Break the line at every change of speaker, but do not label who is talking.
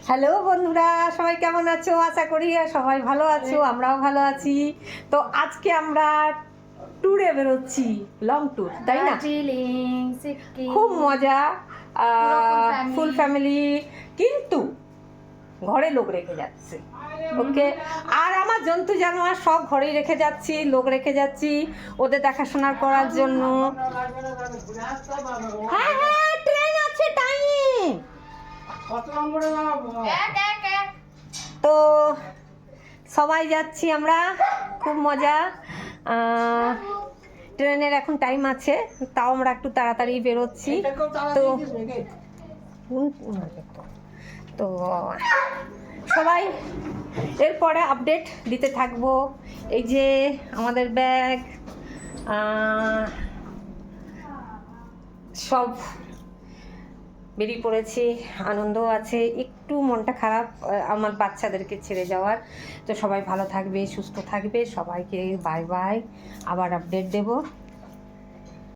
Hello বন্ধুরা, সবাই কেমন আছো? আশা করি সবাই ভালো আছো, আমরাও ভালো আছি। তো আজকে আমরা ট্যুরে বেরোচ্ছি, লং ট্যুর, তাই না? খুব মজা, ফুল ফ্যামিলি, কিন্তু ঘরে লোক রেখে যাচ্ছে। ওকে, আর আমার জন্তু জানোয়ার সব ঘরেই রেখে যাচ্ছি, লোক রেখে যাচ্ছি ওদের দেখাশোনা করার জন্য। হ্যাঁ হ্যাঁ, ট্রেন আছে, টাইম। তো সবাই যাচ্ছি আমরা, খুব মজা। ট্রেনের এখন টাইম আছে, তাও আমরা একটু তাড়াতাড়ি বেরোচ্ছি। তো তো সবাই এরপরে আপডেট দিতে থাকবো। এই যে আমাদের ব্যাগ, সব বেরিয়ে পড়েছি, আনন্দ আছে, একটু মনটা খারাপ আমার বাচ্চাদেরকে ছেড়ে যাওয়ার। তো সবাই ভালো থাকবে, সুস্থ থাকবে, সবাইকে বাই বাই, আবার আপডেট দেব।